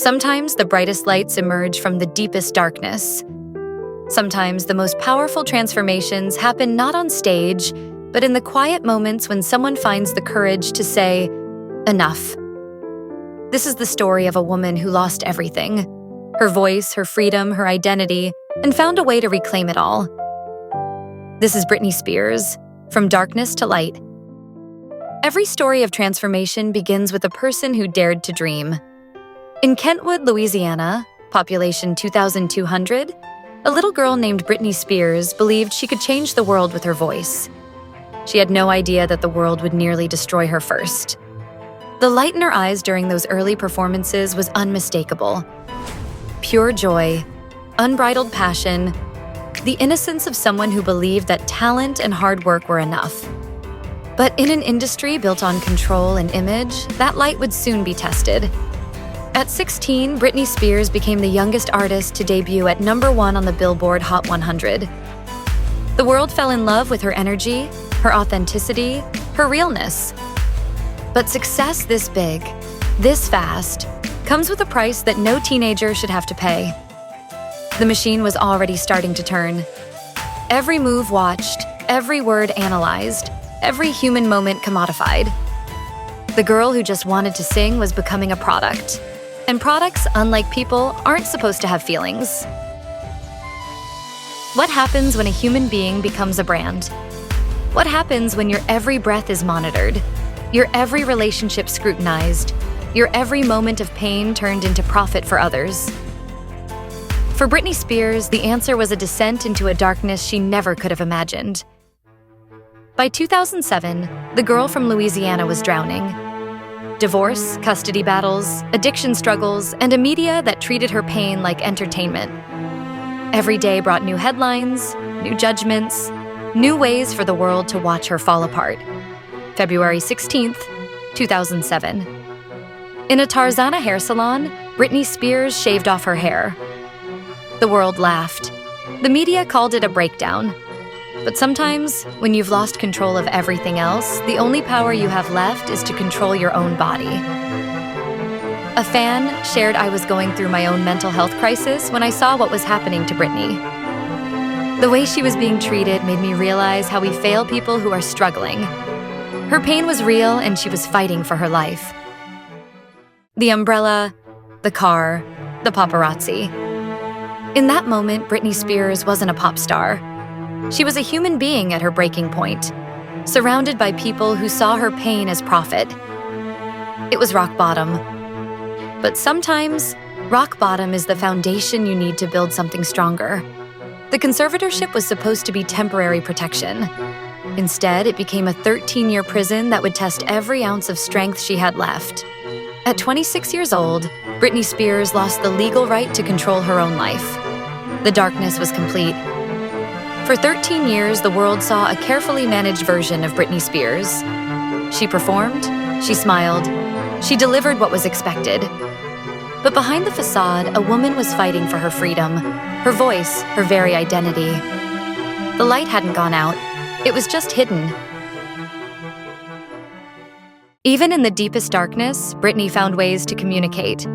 Sometimes the brightest lights emerge from the deepest darkness. Sometimes the most powerful transformations happen not on stage, but in the quiet moments when someone finds the courage to say, "Enough." This is the story of a woman who lost everything: her voice, her freedom, her identity, and found a way to reclaim it all. This is Britney Spears, From Darkness to Light. Every story of transformation begins with a person who dared to dream. In Kentwood, Louisiana, population 2,200, a little girl named Britney Spears believed she could change the world with her voice. She had no idea that the world would nearly destroy her first. The light in her eyes during those early performances was unmistakable. Pure joy, unbridled passion, the innocence of someone who believed that talent and hard work were enough. But in an industry built on control and image, that light would soon be tested. At 16, Britney Spears became the youngest artist to debut at #1 on the Billboard Hot 100. The world fell in love with her energy, her authenticity, her realness. But success this big, this fast, comes with a price that no teenager should have to pay. The machine was already starting to turn. Every move watched, every word analyzed, every human moment commodified. The girl who just wanted to sing was becoming a product. And products, unlike people, aren't supposed to have feelings. What happens when a human being becomes a brand? What happens when your every breath is monitored, your every relationship scrutinized, your every moment of pain turned into profit for others? For Britney Spears, the answer was a descent into a darkness she never could have imagined. By 2007, the girl from Louisiana was drowning. Divorce, custody battles, addiction struggles, and a media that treated her pain like entertainment. Every day brought new headlines, new judgments, new ways for the world to watch her fall apart. February 16th, 2007. In a Tarzana hair salon, Britney Spears shaved off her hair. The world laughed. The media called it a breakdown. But sometimes, when you've lost control of everything else, the only power you have left is to control your own body. A fan shared I was going through my own mental health crisis when I saw what was happening to Britney. The way she was being treated made me realize how we fail people who are struggling. Her pain was real and she was fighting for her life. The umbrella, the car, the paparazzi. In that moment, Britney Spears wasn't a pop star. She was a human being at her breaking point, surrounded by people who saw her pain as profit. It was rock bottom. But sometimes, rock bottom is the foundation you need to build something stronger. The conservatorship was supposed to be temporary protection. Instead, it became a 13-year prison that would test every ounce of strength she had left. At 26 years old, Britney Spears lost the legal right to control her own life. The darkness was complete. For 13 years, the world saw a carefully managed version of Britney Spears. She performed, she smiled, she delivered what was expected. But behind the facade, a woman was fighting for her freedom, her voice, her very identity. The light hadn't gone out, it was just hidden. Even in the deepest darkness, Britney found ways to communicate.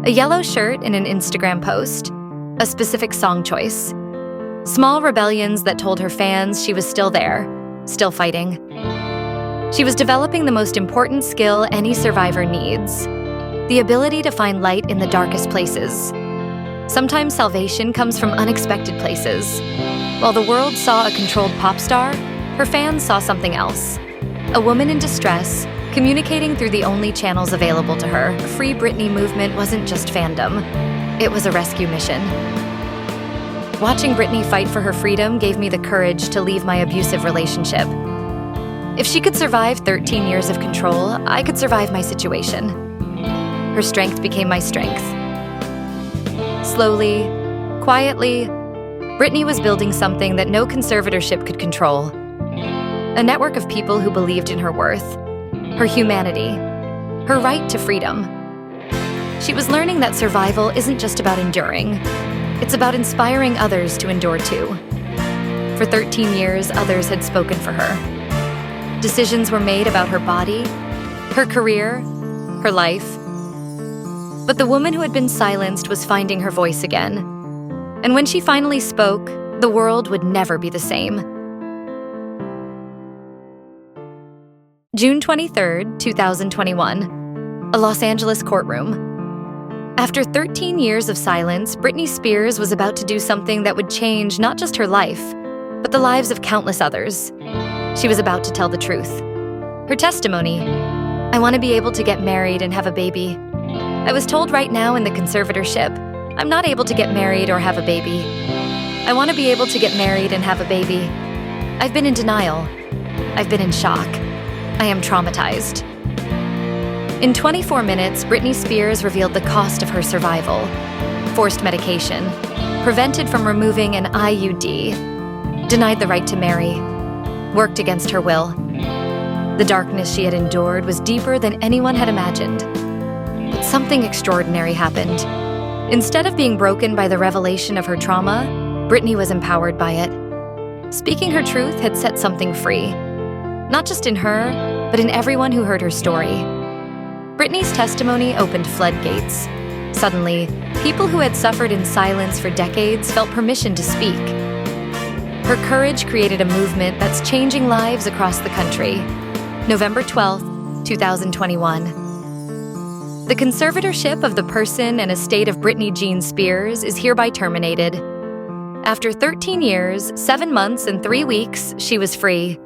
A yellow shirt in an Instagram post, a specific song choice. Small rebellions that told her fans she was still there, still fighting. She was developing the most important skill any survivor needs: the ability to find light in the darkest places. Sometimes salvation comes from unexpected places. While the world saw a controlled pop star, her fans saw something else. A woman in distress, communicating through the only channels available to her. The Free Britney movement wasn't just fandom, it was a rescue mission. Watching Britney fight for her freedom gave me the courage to leave my abusive relationship. If she could survive 13 years of control, I could survive my situation. Her strength became my strength. Slowly, quietly, Britney was building something that no conservatorship could control. A network of people who believed in her worth, her humanity, her right to freedom. She was learning that survival isn't just about enduring. It's about inspiring others to endure too. For 13 years, others had spoken for her. Decisions were made about her body, her career, her life. But the woman who had been silenced was finding her voice again. And when she finally spoke, the world would never be the same. June 23rd, 2021, a Los Angeles courtroom. After 13 years of silence, Britney Spears was about to do something that would change not just her life, but the lives of countless others. She was about to tell the truth. Her testimony: "I want to be able to get married and have a baby. I was told right now in the conservatorship, I'm not able to get married or have a baby. I want to be able to get married and have a baby. I've been in denial. I've been in shock. I am traumatized." In 24 minutes, Britney Spears revealed the cost of her survival: forced medication, prevented from removing an IUD, denied the right to marry, worked against her will. The darkness she had endured was deeper than anyone had imagined. But something extraordinary happened. Instead of being broken by the revelation of her trauma, Britney was empowered by it. Speaking her truth had set something free, not just in her, but in everyone who heard her story. Britney's testimony opened floodgates. Suddenly, people who had suffered in silence for decades felt permission to speak. Her courage created a movement that's changing lives across the country. November 12th, 2021. The conservatorship of the person and estate of Britney Jean Spears is hereby terminated. After 13 years, 7 months, and 3 weeks, she was free.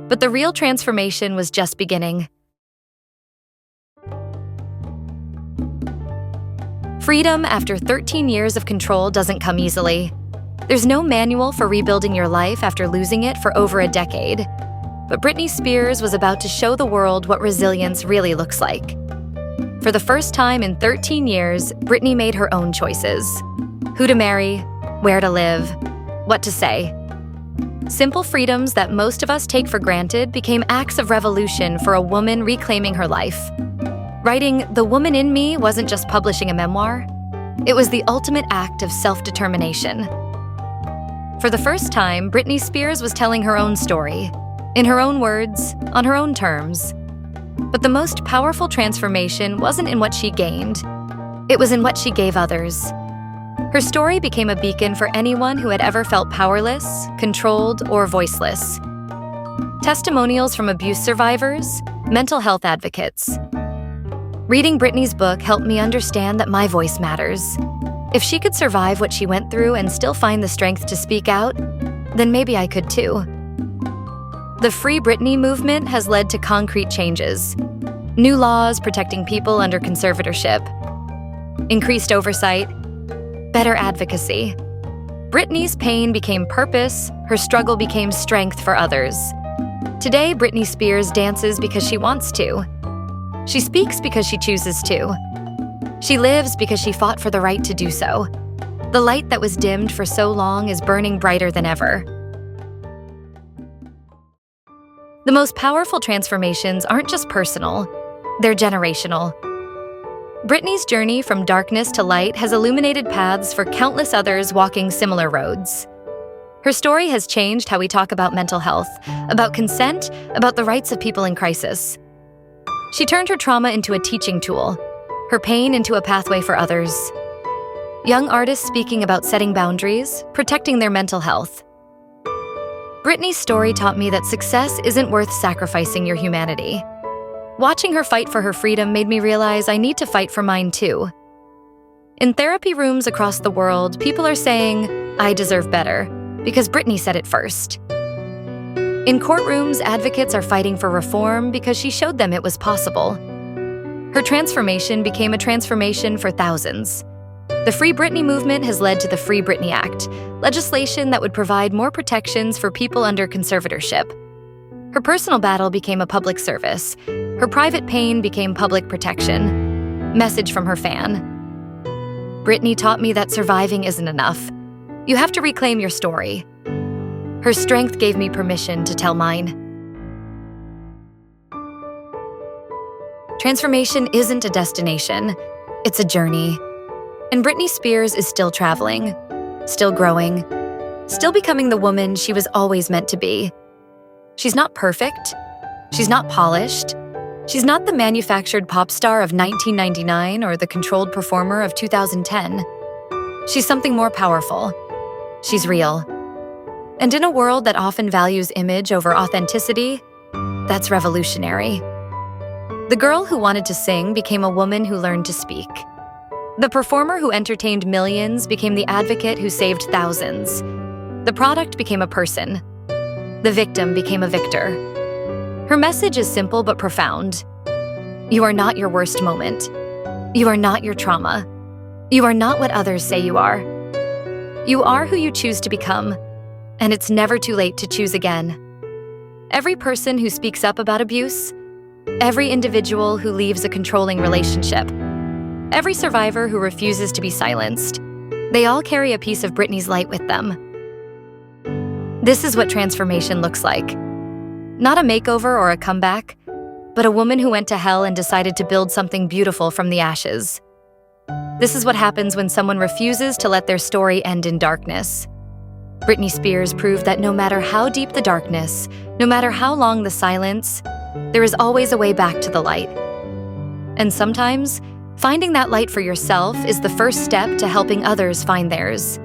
But the real transformation was just beginning. Freedom after 13 years of control doesn't come easily. There's no manual for rebuilding your life after losing it for over a decade. But Britney Spears was about to show the world what resilience really looks like. For the first time in 13 years, Britney made her own choices: who to marry, where to live, what to say. Simple freedoms that most of us take for granted became acts of revolution for a woman reclaiming her life. Writing "The Woman in Me" wasn't just publishing a memoir. It was the ultimate act of self-determination. For the first time, Britney Spears was telling her own story, in her own words, on her own terms. But the most powerful transformation wasn't in what she gained. It was in what she gave others. Her story became a beacon for anyone who had ever felt powerless, controlled, or voiceless. Testimonials from abuse survivors, mental health advocates. Reading Britney's book helped me understand that my voice matters. If she could survive what she went through and still find the strength to speak out, then maybe I could too. The Free Britney movement has led to concrete changes. New laws protecting people under conservatorship, increased oversight, better advocacy. Britney's pain became purpose, her struggle became strength for others. Today, Britney Spears dances because she wants to. She speaks because she chooses to. She lives because she fought for the right to do so. The light that was dimmed for so long is burning brighter than ever. The most powerful transformations aren't just personal, they're generational. Britney's journey from darkness to light has illuminated paths for countless others walking similar roads. Her story has changed how we talk about mental health, about consent, about the rights of people in crisis. She turned her trauma into a teaching tool, her pain into a pathway for others. Young artists speaking about setting boundaries, protecting their mental health. Britney's story taught me that success isn't worth sacrificing your humanity. Watching her fight for her freedom made me realize I need to fight for mine too. In therapy rooms across the world, people are saying, "I deserve better," because Britney said it first. In courtrooms, advocates are fighting for reform because she showed them it was possible. Her transformation became a transformation for thousands. The Free Britney movement has led to the Free Britney Act, legislation that would provide more protections for people under conservatorship. Her personal battle became a public service. Her private pain became public protection. Message from her fan. Britney taught me that surviving isn't enough. You have to reclaim your story. Her strength gave me permission to tell mine. Transformation isn't a destination, it's a journey. And Britney Spears is still traveling, still growing, still becoming the woman she was always meant to be. She's not perfect, she's not polished, She's not the manufactured pop star of 1999 or the controlled performer of 2010. She's something more powerful. She's real. And in a world that often values image over authenticity, that's revolutionary. The girl who wanted to sing became a woman who learned to speak. The performer who entertained millions became the advocate who saved thousands. The product became a person. The victim became a victor. Her message is simple but profound. You are not your worst moment. You are not your trauma. You are not what others say you are. You are who you choose to become, and it's never too late to choose again. Every person who speaks up about abuse, every individual who leaves a controlling relationship, every survivor who refuses to be silenced, they all carry a piece of Britney's light with them. This is what transformation looks like. Not a makeover or a comeback, but a woman who went to hell and decided to build something beautiful from the ashes. This is what happens when someone refuses to let their story end in darkness. Britney Spears proved that no matter how deep the darkness, no matter how long the silence, there is always a way back to the light. And sometimes, finding that light for yourself is the first step to helping others find theirs.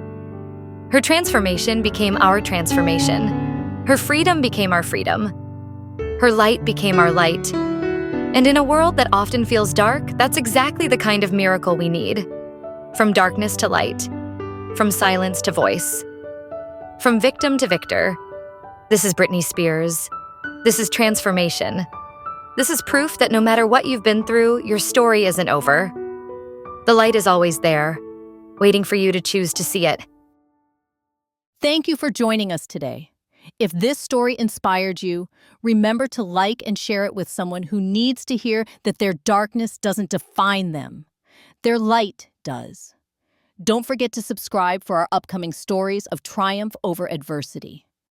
Her transformation became our transformation. Her freedom became our freedom. Her light became our light. And in a world that often feels dark, that's exactly the kind of miracle we need. From darkness to light. From silence to voice. From victim to victor. This is Britney Spears. This is transformation. This is proof that no matter what you've been through, your story isn't over. The light is always there, waiting for you to choose to see it. Thank you for joining us today. If this story inspired you, remember to like and share it with someone who needs to hear that their darkness doesn't define them. Their light does. Don't forget to subscribe for our upcoming stories of triumph over adversity.